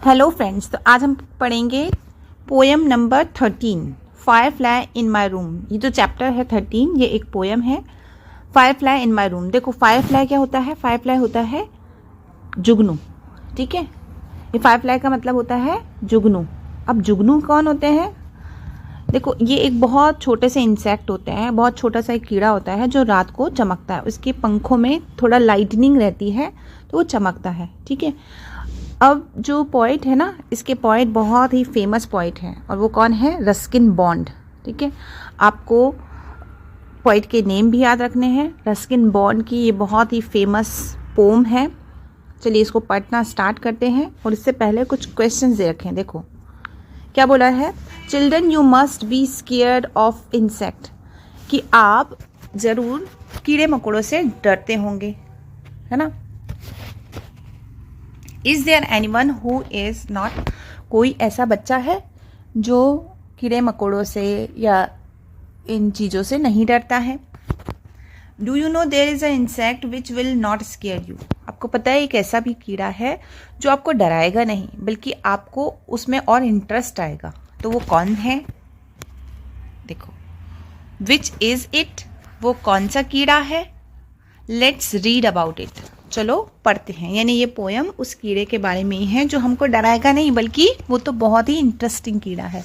Hello friends, तो आज हम पढ़ेंगे poem number 13 Firefly in my room. ये जो चैप्टर है 13, ये एक पोएम है फायरफ्लाई इन माय रूम। देखो फायरफ्लाई क्या होता है? फायरफ्लाई होता है जुगनू। ठीक है, ये फायरफ्लाई का मतलब होता है जुगनू। अब जुगनू कौन होते हैं? देखो ये एक बहुत छोटे से इंसेक्ट होते हैं, बहुत छोटा सा एक कीड़ा होता है जो रात को चमकता है। उसके पंखों में थोड़ा लाइटनिंग रहती है तो वो चमकता है। ठीक है, अब जो पोइट है ना, इसके पोइट बहुत ही फेमस पोइट हैं और वो कौन है? Ruskin bond. ठीक है, आपको पोइट के नेम भी याद रखने हैं। रस्किन बॉन्ड की ये बहुत ही फेमस पोम है। चलिए इसको पढ़ना स्टार्ट करते हैं और इससे पहले कुछ क्वेश्चंस दे रखे हैं। देखो क्या बोला है? Children you must be scared of insect, कि आप ज़रूर कीड़े मकोड़ों से डरते होंगे, है ना। Is there anyone who is not, कोई ऐसा बच्चा है जो कीड़े मकोड़ों से या इन चीज़ों से नहीं डरता है? Do you know there is a insect which will not scare you, आपको पता है एक ऐसा भी कीड़ा है जो आपको डराएगा नहीं बल्कि आपको उसमें और इंटरेस्ट आएगा। तो वो कौन है? देखो, विच इज़ इट, वो कौन सा कीड़ा है? लेट्स रीड अबाउट इट, चलो पढ़ते हैं। यानी ये पोयम उस कीड़े के बारे में ही है जो हमको डराएगा नहीं बल्कि वो तो बहुत ही इंटरेस्टिंग कीड़ा है,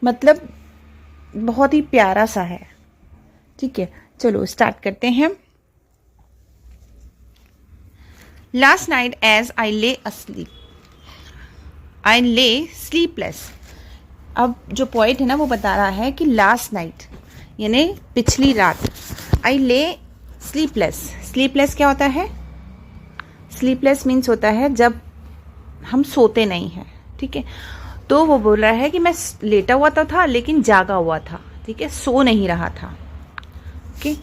मतलब बहुत ही प्यारा सा है। ठीक है, चलो स्टार्ट करते हैं। लास्ट नाइट एज आई ले अस्लीप, आई ले स्लीपलेस। अब जो पोइट है ना वो बता रहा है कि लास्ट नाइट यानी पिछली रात, आई ले स्लीपलेस। स्लीपलेस क्या होता है? स्लीपलेस मीन्स होता है जब हम सोते नहीं हैं। ठीक है, तो वो बोल रहा है कि मैं लेटा हुआ तो था लेकिन जागा हुआ था। ठीक है, सो नहीं रहा था। Okay,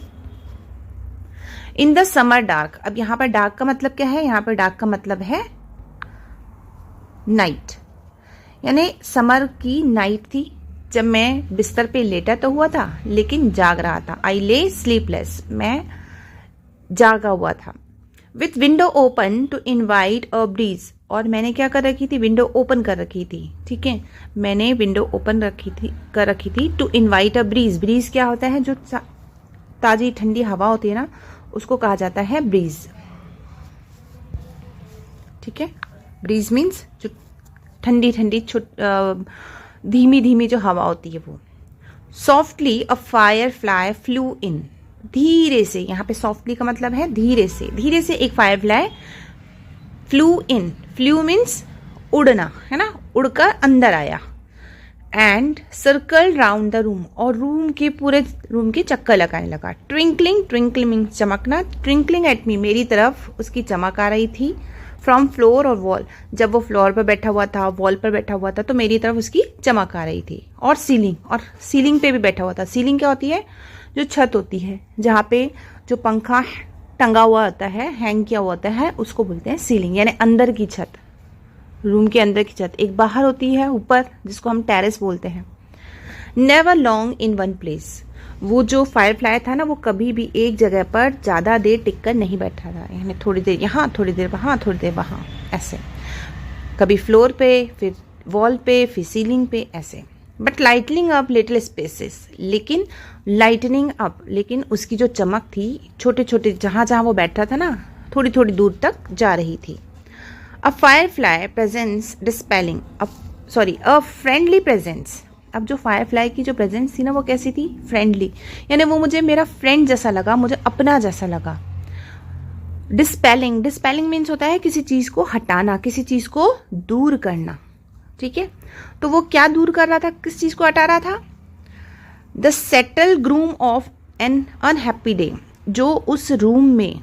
in the summer dark. अब यहाँ पर डार्क का मतलब क्या है? यहाँ पर डार्क का मतलब है नाइट, यानी समर की नाइट थी जब मैं बिस्तर पे लेटा तो हुआ था लेकिन जाग रहा था। आई ले स्लीपलेस, मैं जागा हुआ था। With window open to invite a breeze, और मैंने क्या कर रखी थी? विंडो ओपन कर रखी थी। ठीक है, मैंने विंडो ओपन कर रखी थी to invite a breeze. Breeze क्या होता है? जो ताजी ठंडी हवा होती है ना, उसको कहा जाता है ब्रीज। ठीक है, ब्रीज मीन्स जो ठंडी ठंडी धीमी धीमी जो हवा होती है वो। Softly a fire fly flew in, धीरे से, यहाँ पे सॉफ्टली का मतलब है धीरे से। धीरे से एक fire fly flew in, flew means उड़ना, है ना, उड़कर अंदर आया। And circle round the room, और पूरे रूम के चक्कर लगाने लगा। ट्विंकलिंग, ट्विंकल मीन्स चमकना, ट्विंकलिंग एट मी, मेरी तरफ उसकी चमक आ रही थी। फ्रॉम फ्लोर और वॉल, जब वो फ्लोर पर बैठा हुआ था, वॉल पर बैठा हुआ था तो मेरी तरफ उसकी चमक आ रही थी। और सीलिंग पे भी बैठा हुआ था। सीलिंग क्या होती है? जो छत होती है जहाँ पे जो पंखा टंगा हुआ होता है, हैंग किया हुआ होता है, उसको बोलते हैं सीलिंग, यानी अंदर की छत, रूम के अंदर की छत। एक बाहर होती है ऊपर, जिसको हम टेरेस बोलते हैं। Never long in one place, वो जो फायर फ्लाई था ना वो कभी भी एक जगह पर ज़्यादा देर टिक कर नहीं बैठा था, यानी थोड़ी देर यहाँ, थोड़ी देर वहाँ, थोड़ी देर वहाँ, ऐसे। कभी फ्लोर पे, फिर वॉल पे, फिर सीलिंग पे, ऐसे। But lightning up little spaces, लेकिन लाइटनिंग अप, लेकिन उसकी जो चमक थी छोटे छोटे, जहाँ जहाँ वो बैठा था ना, थोड़ी थोड़ी दूर तक जा रही थी। A fire fly presence dispelling, a friendly presence. अब जो फायर फ्लाई की जो प्रेजेंस थी ना वो कैसी थी? फ्रेंडली, यानी वो मुझे मेरा फ्रेंड जैसा लगा, मुझे अपना जैसा लगा। डिस्पेलिंग, डिस्पेलिंग मीन्स होता है किसी चीज़ को हटाना, किसी चीज़ को दूर करना। ठीक है, तो वो क्या दूर कर रहा था? किस चीज़ को हटा रहा था? The settle groom of an unhappy day, जो उस रूम में,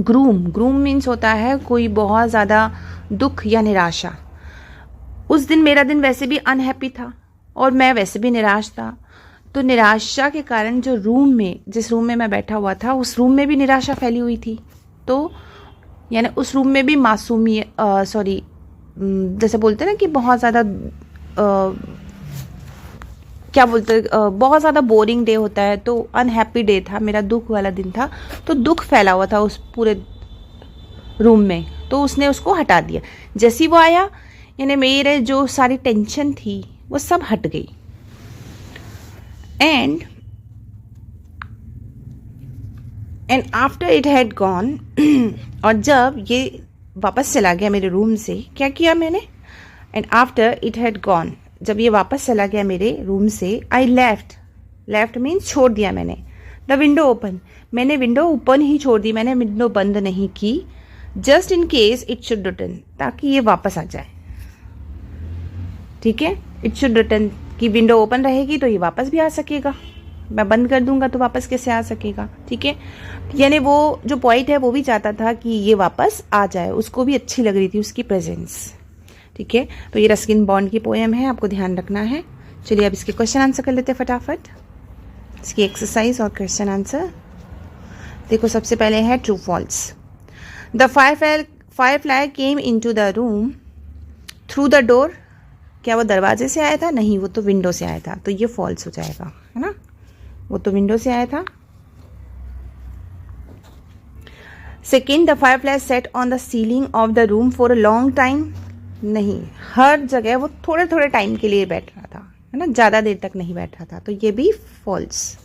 ग्रूम मीन्स होता है कोई बहुत ज़्यादा दुख या निराशा। उस दिन मेरा दिन वैसे भी अनहैप्पी था और मैं वैसे भी निराश था, तो निराशा के कारण जो रूम में, जिस रूम में मैं बैठा हुआ था, उस रूम में भी निराशा फैली हुई थी। तो यानी उस रूम में भी जैसे बोलते हैं ना कि बहुत ज़्यादा क्या बोलते, बहुत ज़्यादा बोरिंग डे होता है, तो अनहैप्पी डे था, मेरा दुख वाला दिन था, तो दुख फैला हुआ था उस पूरे रूम में। तो उसने उसको हटा दिया। जैसे ही वो आया, यानी मेरे जो सारी टेंशन थी वो सब हट गई। And after it had gone, और जब ये वापस चला गया मेरे रूम से, क्या किया मैंने? And after it had gone, जब ये वापस चला गया मेरे रूम से, आई लेफ्ट मीन्स छोड़ दिया मैंने, द विंडो ओपन, मैंने विंडो ओपन ही छोड़ दी, मैंने विंडो बंद नहीं की, just in case it should return, ताकि ये वापस आ जाए। ठीक है, इट शुड रिटर्न की विंडो ओपन रहेगी तो ये वापस भी आ सकेगा, मैं बंद कर दूंगा तो वापस कैसे आ सकेगा। ठीक है, यानी वो जो पॉइंट है वो भी चाहता था कि ये वापस आ जाए, उसको भी अच्छी लग रही थी उसकी प्रेजेंस। ठीक है, तो ये रस्किन बॉन्ड की पोएम है, आपको ध्यान रखना है। चलिए अब इसके क्वेश्चन आंसर कर लेते हैं फटाफट, इसकी एक्सरसाइज और क्वेश्चन आंसर। देखो सबसे पहले है true false. The firefly came into the room through the door, क्या वो दरवाजे से आया था? नहीं, वो तो विंडो से आया था, तो ये फॉल्स हो जाएगा, है ना, वो तो विंडो से आया था। Second, the Firefly set on the ceiling of the room for a long time, नहीं, हर जगह वो थोड़े थोड़े टाइम के लिए बैठ रहा था, है ना, ज़्यादा देर तक नहीं बैठा था, तो ये भी फॉल्स।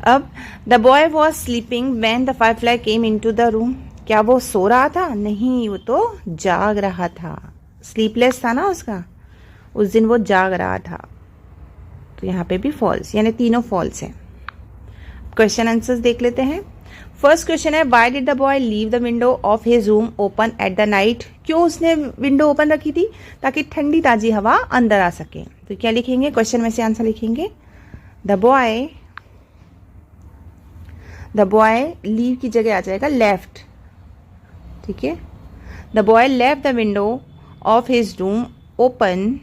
अब the boy was sleeping when the firefly came into the room, क्या वो सो रहा था? नहीं, वो तो जाग रहा था, स्लीपलेस था ना उसका, उस दिन वो जाग रहा था, तो यहाँ पे भी फॉल्स, यानी तीनों फॉल्स हैं। क्वेश्चन आंसर्स देख लेते हैं। फर्स्ट क्वेश्चन है, why did the boy leave the window of his room open at the night, क्यों उसने विंडो ओपन रखी थी? ताकि ठंडी ताजी हवा अंदर आ सके। तो क्या लिखेंगे, क्वेश्चन में से आंसर लिखेंगे, द बॉय लीव की जगह आ जाएगा लेफ्ट। ठीक है, the boy left the window of his room open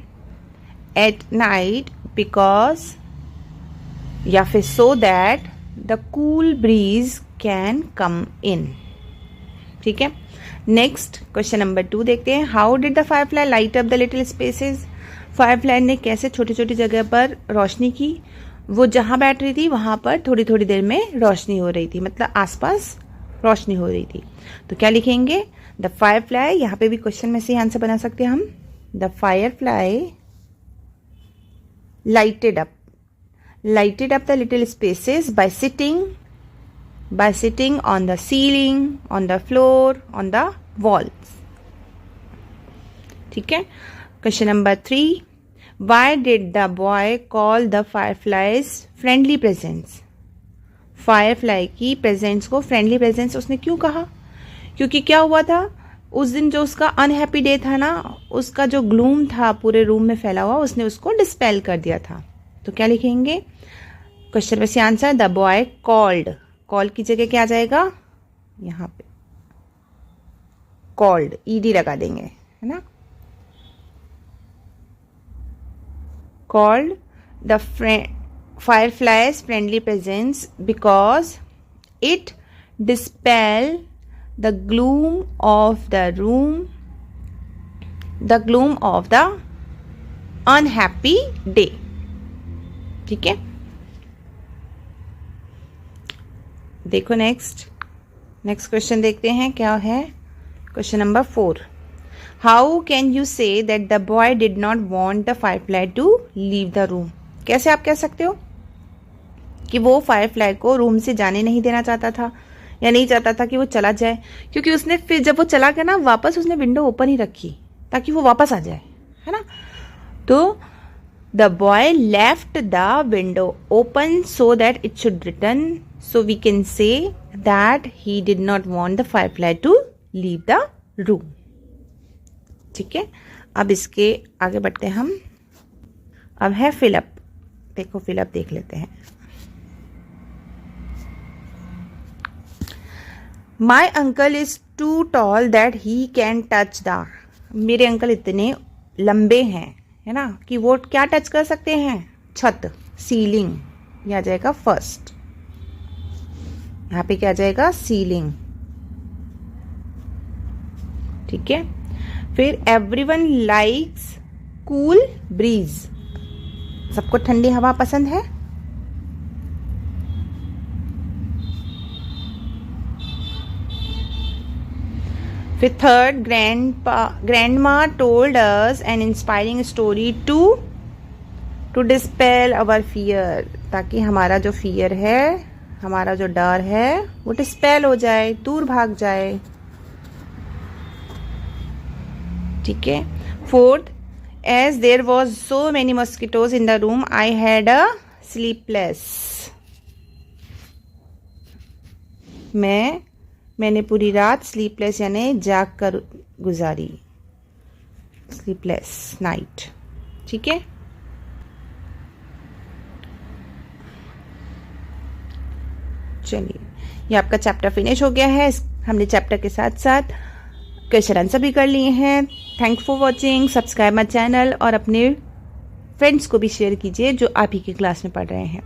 at night because, या फिर so that the cool breeze can come in. ठीक है, नेक्स्ट क्वेश्चन नंबर 2 देखते हैं। How did the firefly light up the little spaces, firefly ने कैसे छोटी छोटी जगह पर रोशनी की? वो जहां बैठ रही थी वहां पर थोड़ी थोड़ी देर में रोशनी हो रही थी, मतलब आसपास रोशनी हो रही थी। तो क्या लिखेंगे, द फायरफ्लाई, यहाँ पे भी क्वेश्चन में से आंसर बना सकते हैं हम, the Firefly lighted up the little spaces by sitting on the ceiling, on the floor, on the walls. ठीक है, question number 3, why did the boy call the fireflies friendly presence, Firefly की presence को friendly presence उसने क्यों कहा? क्योंकि क्या हुआ था उस दिन, जो उसका अनहैप्पी डे था ना, उसका जो ग्लूम था पूरे रूम में फैला हुआ, उसने उसको डिस्पेल कर दिया था। तो क्या लिखेंगे, क्वेश्चन में से answer, the boy called, call की जगह क्या आ जाएगा, यहाँ पे कॉल्ड, ईडी लगा देंगे, है ना, called the firefly's friendly presence because it dispelled the gloom of the room, the gloom of the unhappy day. ठीक है, देखो नेक्स्ट क्वेश्चन देखते हैं क्या है। Question number 4, how can you say that the boy did not want the firefly to leave the room, कैसे आप कह सकते हो कि वो फायरफ्लाई को रूम से जाने नहीं देना चाहता था या नहीं चाहता था कि वो चला जाए? क्योंकि उसने फिर जब वो चला गया ना वापस, उसने विंडो ओपन ही रखी ताकि वो वापस आ जाए, है ना। तो the boy left the window open so that it should return, so we can say that he did not want the firefly to leave the room. ठीक है, अब इसके आगे बढ़ते हैं हम। अब है फिलअप, देखो फिलअप देख लेते हैं। My uncle is too tall that he can touch the, मेरे अंकल इतने लंबे हैं, है ना, कि वो क्या टच कर सकते हैं, छत, सीलिंग, ये आ जाएगा फर्स्ट, यहाँ पे क्या आ जाएगा, सीलिंग। ठीक है, फिर एवरीवन लाइक्स कूल ब्रीज, सबको ठंडी हवा पसंद है। फिर third, grandma told us an inspiring story to dispel our fear, ताकि हमारा जो फियर है, हमारा जो डर है वो डिस्पेल हो जाए, दूर भाग जाए। ठीक है। Fourth, as there was so many mosquitoes in the room I had a sleepless, मैंने पूरी रात स्लीपलेस यानी जाग कर गुजारी, स्लीपलेस नाइट। ठीक है। चलिए, ये आपका चैप्टर फिनिश हो गया है। हमने चैप्टर के साथ साथ क्वेश्चन आंसर भी कर लिए हैं। Thank for watching, subscribe my channel और अपने फ्रेंड्स को भी शेयर कीजिए जो आप ही की क्लास में पढ़ रहे हैं।